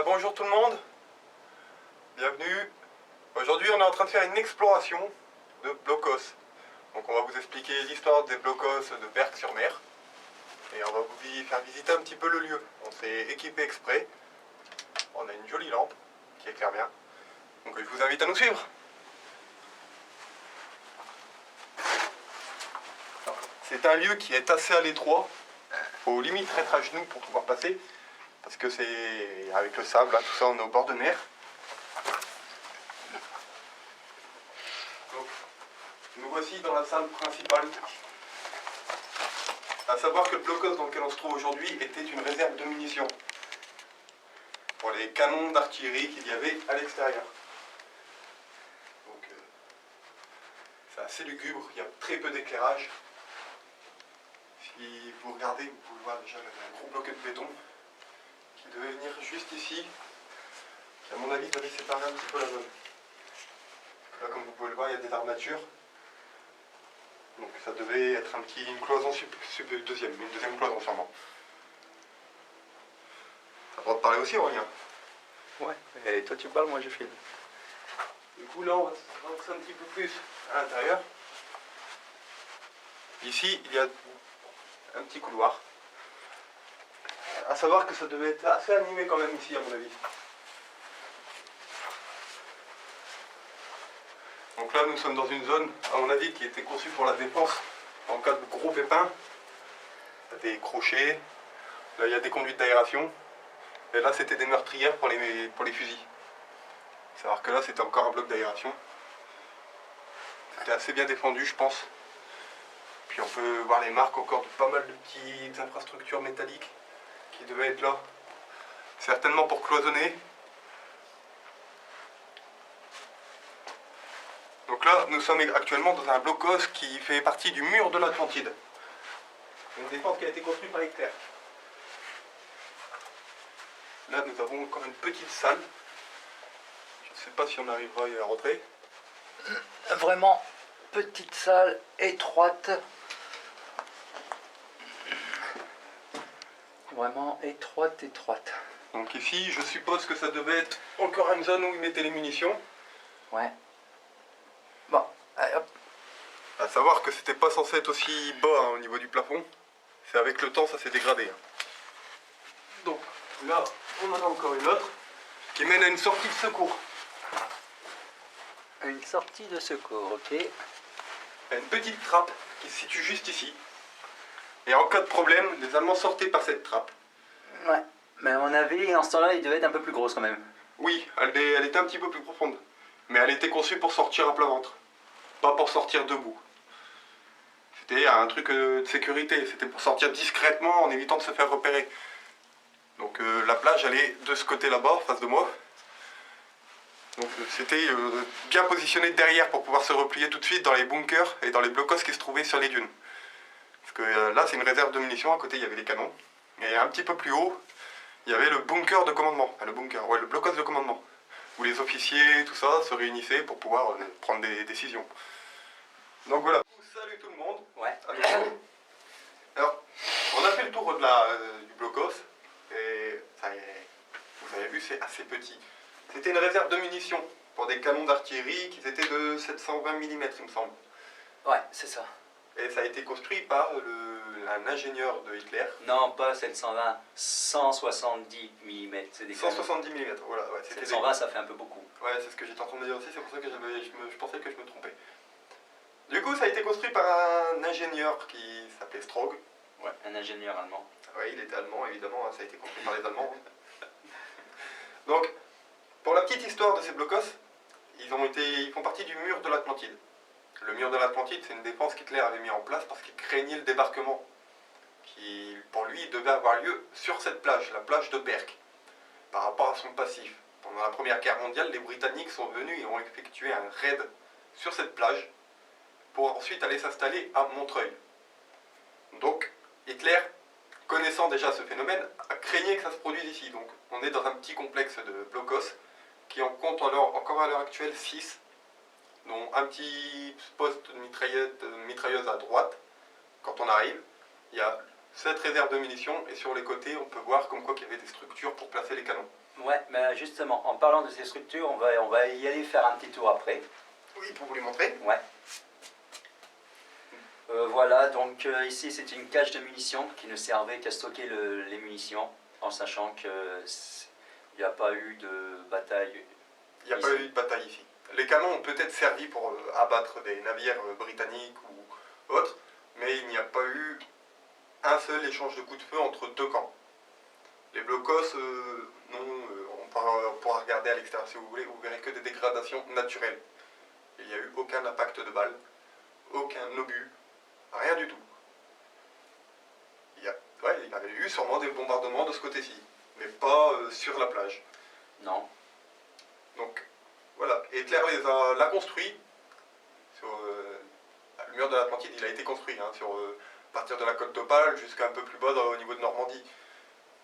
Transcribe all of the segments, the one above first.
Bonjour tout le monde, bienvenue. Aujourd'hui on est en train de faire une exploration de Blockhaus. Donc on va vous expliquer l'histoire des Blockhaus de Berck-sur-Mer. Et on va vous faire visiter un petit peu le lieu. On s'est équipé exprès. On a une jolie lampe qui éclaire bien. Donc je vous invite à nous suivre. C'est un lieu qui est assez à l'étroit. Il faut limite être à genoux pour pouvoir passer. Parce que c'est avec le sable, là, tout ça, on est au bord de mer. Donc, nous voici dans la salle principale. À savoir que le blockhaus dans lequel on se trouve aujourd'hui était une réserve de munitions pour les canons d'artillerie qu'il y avait à l'extérieur. Donc, c'est assez lugubre, il y a très peu d'éclairage. Si vous regardez, vous pouvez voir déjà un gros bloc de béton qui devait venir juste ici, qui à mon avis devait séparer un petit peu la zone. Là, comme vous pouvez le voir, il y a des armatures. Donc ça devait être une cloison une deuxième cloison sûrement. T'as le droit de parler aussi, Aurélien? Ouais, et toi tu parles, moi je filme. Du coup là on va rentrer un petit peu plus à l'intérieur. Ici il y a un petit couloir. À savoir que ça devait être assez animé quand même ici à mon avis. Donc là nous sommes dans une zone à mon avis qui était conçue pour la défense en cas de gros pépins. Il y a des crochets, là il y a des conduites d'aération. Et là c'était des meurtrières pour les fusils. Savoir que là c'était encore un bloc d'aération. C'était assez bien défendu je pense. Puis on peut voir les marques encore de pas mal de petites infrastructures métalliques qui devaient être là. Certainement pour cloisonner. Donc là nous sommes actuellement dans un blockhaus qui fait partie du mur de l'Atlantide. Une défense qui a été construite par Hitler. Là nous avons encore une petite salle. Je ne sais pas si on arrivera à y rentrer. Vraiment petite salle, étroite. Vraiment étroite. Donc ici, je suppose que ça devait être encore une zone où ils mettaient les munitions. Ouais. Bon, allez hop. À savoir que c'était pas censé être aussi bas au niveau du plafond. C'est avec le temps, ça s'est dégradé. Donc là, on en a encore une autre qui mène à une sortie de secours. Une sortie de secours, ok. Il y a une petite trappe qui se situe juste ici. Et en cas de problème, les Allemands sortaient par cette trappe. Ouais, mais à mon avis, en ce temps-là, il devait être un peu plus grosse quand même. Oui, elle était un petit peu plus profonde. Mais elle était conçue pour sortir à plat ventre. Pas pour sortir debout. C'était un truc de sécurité. C'était pour sortir discrètement en évitant de se faire repérer. Donc la plage, elle est de ce côté là-bas, face de moi. Donc c'était bien positionné derrière pour pouvoir se replier tout de suite dans les bunkers et dans les blockhaus qui se trouvaient sur les dunes. Parce que là, c'est une réserve de munitions. À côté, il y avait les canons. Et un petit peu plus haut, il y avait le bunker de commandement. Enfin, le blockhaus de commandement. Où les officiers, tout ça, se réunissaient pour pouvoir prendre des décisions. Donc voilà. Salut tout le monde. Ouais. Alors, on a fait le tour du blockhaus. Et vous avez vu, c'est assez petit. C'était une réserve de munitions pour des canons d'artillerie qui étaient de 720 mm, il me semble. Ouais, c'est ça. Et ça a été construit par un ingénieur de Hitler. Non, pas 720, 170 mm. C'est des 170 mm, voilà. Ouais, 720, ça fait un peu beaucoup. Ouais, c'est ce que j'étais en train de dire aussi, c'est pour ça que je pensais que je me trompais. Du coup, ça a été construit par un ingénieur qui s'appelait Stroh. Ouais, un ingénieur allemand. Oui, il était allemand, évidemment, ça a été construit par les Allemands. Donc, pour la petite histoire de ces blockhaus, ils font partie du mur de l'Atlantide. Le mur de l'Atlantide, c'est une défense qu'Hitler avait mis en place parce qu'il craignait le débarquement qui, pour lui, devait avoir lieu sur cette plage, la plage de Berck, par rapport à son passif. Pendant la Première Guerre mondiale, les Britanniques sont venus et ont effectué un raid sur cette plage pour ensuite aller s'installer à Montreuil. Donc, Hitler, connaissant déjà ce phénomène, a craigné que ça se produise ici. Donc, on est dans un petit complexe de blockhaus qui en compte encore à l'heure actuelle 6, dont un petit poste de mitrailleuse à droite. Quand on arrive, il y a cette réserve de munitions et sur les côtés, on peut voir comme quoi qu'il y avait des structures pour placer les canons. Ouais, Ouais, mais justement, en parlant de ces structures, on va y aller faire un petit tour après. Oui, pour vous les montrer. Ouais. Voilà, donc ici c'est une cage de munitions qui ne servait qu'à stocker les munitions, en sachant qu'il n'y a pas eu de bataille. Il n'y a pas eu de bataille ici. Les canons ont peut-être servi pour abattre des navires britanniques ou autres, mais il n'y a pas eu un seul échange de coups de feu entre deux camps. Les blocos, non, on pourra regarder à l'extérieur si vous voulez, vous verrez que des dégradations naturelles. Il n'y a eu aucun impact de balles, aucun obus, rien du tout. Il y avait eu sûrement des bombardements de ce côté-ci, mais pas sur la plage. Non. Donc voilà, Hitler l'a construit sur le mur de l'Atlantide. Il a été construit à partir de la côte d'Opale jusqu'à un peu plus bas au niveau de Normandie.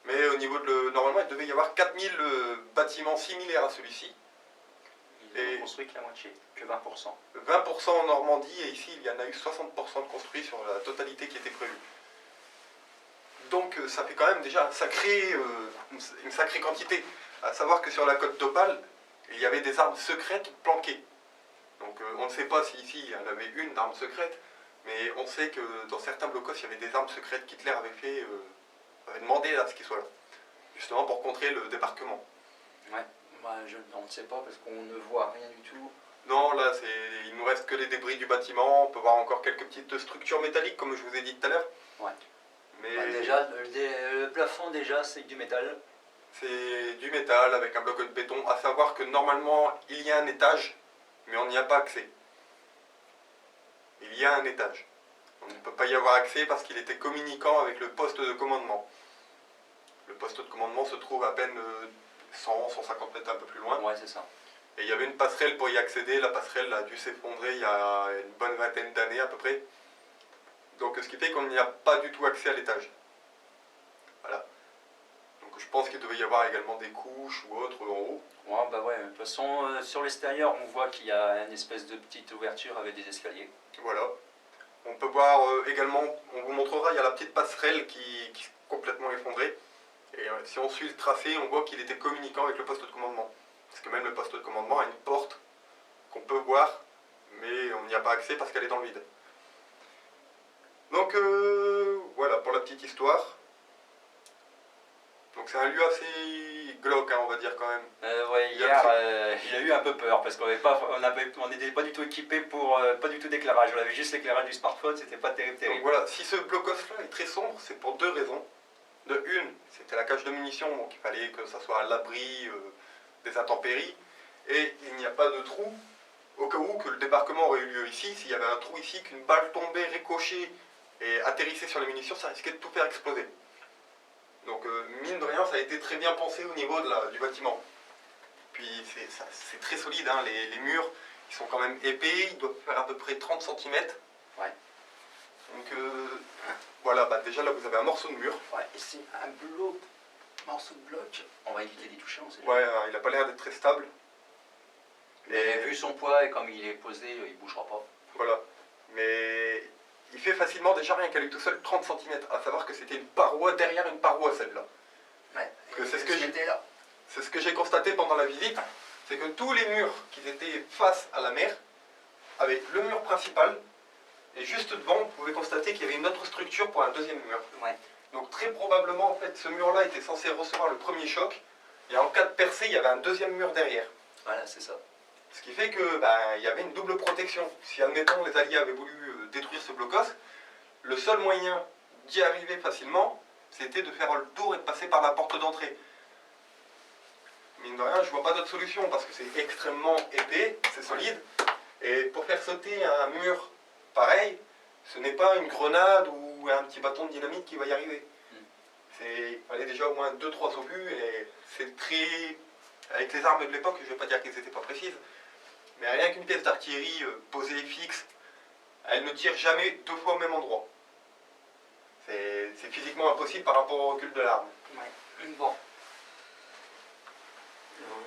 Mais au niveau normalement, il devait y avoir 4000 bâtiments similaires à celui-ci. Ils n'ont construit que la moitié, que 20%. 20% en Normandie, et ici, il y en a eu 60% de construits sur la totalité qui était prévue. Donc ça fait quand même déjà une sacrée quantité. À savoir que sur la côte d'Opale, il y avait des armes secrètes planquées. Donc on ne sait pas si ici il y en avait une d'arme secrète, mais on sait que dans certains blocos, il y avait des armes secrètes qu'Hitler avait demandé à ce qu'ils soient là. Justement pour contrer le débarquement. Ouais, on ne sait pas parce qu'on ne voit rien du tout. Non, là, il ne nous reste que les débris du bâtiment. On peut voir encore quelques petites structures métalliques, comme je vous ai dit tout à l'heure. Ouais. Mais déjà, le plafond, déjà, c'est du métal. c'est du métal avec un bloc de béton. À savoir que normalement, il y a un étage, mais on n'y a pas accès. Il y a un étage. On ne peut pas y avoir accès parce qu'il était communicant avec le poste de commandement. Le poste de commandement se trouve à peine 100-150 mètres un peu plus loin. Ouais, c'est ça. Et il y avait une passerelle pour y accéder. La passerelle a dû s'effondrer il y a une bonne vingtaine d'années à peu près. Donc ce qui fait qu'on n'y a pas du tout accès à l'étage. Voilà. Donc je pense qu'il devait y avoir également des couches ou autres en haut. Ouais, bah ouais. De toute façon, sur l'extérieur, on voit qu'il y a une espèce de petite ouverture avec des escaliers. Voilà. On peut voir également, on vous montrera, il y a la petite passerelle qui est complètement effondrée. Et si on suit le tracé, on voit qu'il était communicant avec le poste de commandement. Parce que même le poste de commandement a une porte qu'on peut voir, mais on n'y a pas accès parce qu'elle est dans le vide. Donc voilà pour la petite histoire. Donc c'est un lieu assez glauque, on va dire quand même. Ouais, hier, j'ai eu un peu peur parce qu'on n'était pas du tout équipé pour pas du tout d'éclairage. On avait juste l'éclairage du smartphone, c'était pas terrible. Donc voilà, si ce blocos-là est très sombre, c'est pour deux raisons. De une, c'était la cage de munitions, donc il fallait que ça soit à l'abri des intempéries. Et il n'y a pas de trou, au cas où que le débarquement aurait eu lieu ici. S'il y avait un trou ici, qu'une balle tombait, ricochait et atterrissait sur les munitions, ça risquait de tout faire exploser. Donc mine de rien, ça a été très bien pensé au niveau du bâtiment. Puis c'est très solide, les murs, ils sont quand même épais, ils doivent faire à peu près 30 cm. Ouais. Donc voilà, déjà là vous avez un morceau de mur. Ouais, ici, un morceau de bloc. On va éviter d'y toucher, on sait. Ouais, il n'a pas l'air d'être très stable. Et vu son poids et comme il est posé, il ne bougera pas. Voilà. Mais il fait facilement, déjà rien qu'à lui tout seul, 30 cm. À savoir que c'était une paroi derrière une paroi celle-là. Ouais. C'est ce que j'ai constaté pendant la visite. C'est que tous les murs qui étaient face à la mer avaient le mur principal. Et juste devant, vous pouvez constater qu'il y avait une autre structure pour un deuxième mur. Ouais. Donc très probablement, en fait, ce mur-là était censé recevoir le premier choc. Et en cas de percée, il y avait un deuxième mur derrière. Voilà, c'est ça. Ce qui fait que il y avait une double protection. Si, admettons, les Alliés avaient voulu détruire ce blocos, le seul moyen d'y arriver facilement, c'était de faire le tour et de passer par la porte d'entrée. Mine de rien, je vois pas d'autre solution parce que c'est extrêmement épais, c'est solide. Et pour faire sauter un mur pareil, ce n'est pas une grenade ou un petit bâton de dynamite qui va y arriver. Il fallait déjà au moins 2-3 obus et c'est très... Avec les armes de l'époque, je ne vais pas dire qu'elles n'étaient pas précises, mais rien qu'une pièce d'artillerie posée fixe, elle ne tire jamais deux fois au même endroit. C'est physiquement impossible par rapport au recul de l'arme. Ouais. Bon.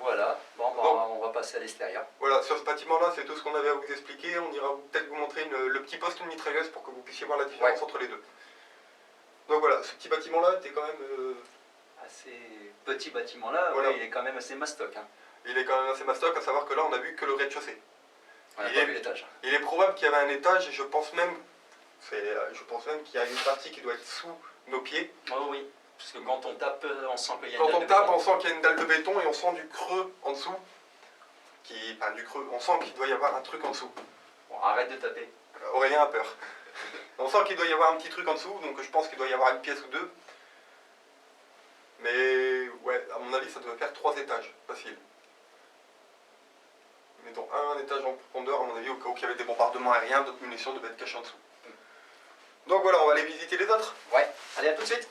Voilà. Bon, on va passer à l'extérieur. Voilà, sur ce bâtiment-là, c'est tout ce qu'on avait à vous expliquer. On ira peut-être vous montrer le petit poste de mitrailleuse pour que vous puissiez voir la différence entre les deux. Donc voilà, ce petit bâtiment-là était quand même assez petit bâtiment là, Voilà. ouais, il est quand même assez mastoc. Hein. Il est quand même assez mastoc, à savoir que là on a vu que le rez-de-chaussée. On n'a Il pas est- vu l'étage. Il est probable qu'il y avait un étage et je pense même qu'il y a une partie qui doit être sous nos pieds. Oh oui, parce que quand on tape, on sent qu'il y a Quand une dalle on de tape, béton. on sent qu'il y a une dalle de béton et on sent du creux en dessous. Enfin, du creux, on sent qu'il doit y avoir un truc en dessous. Bon, arrête de taper. Aurélien a peur. On sent qu'il doit y avoir un petit truc en dessous, donc je pense qu'il doit y avoir une pièce ou deux. Mais ouais, à mon avis, ça devait faire 3 étages, facile. Mettons un étage en profondeur, à mon avis, au cas où il y avait des bombardements aériens, d'autres munitions devaient être cachées en dessous. Donc voilà, on va aller visiter les autres. Ouais, allez, à tout de suite.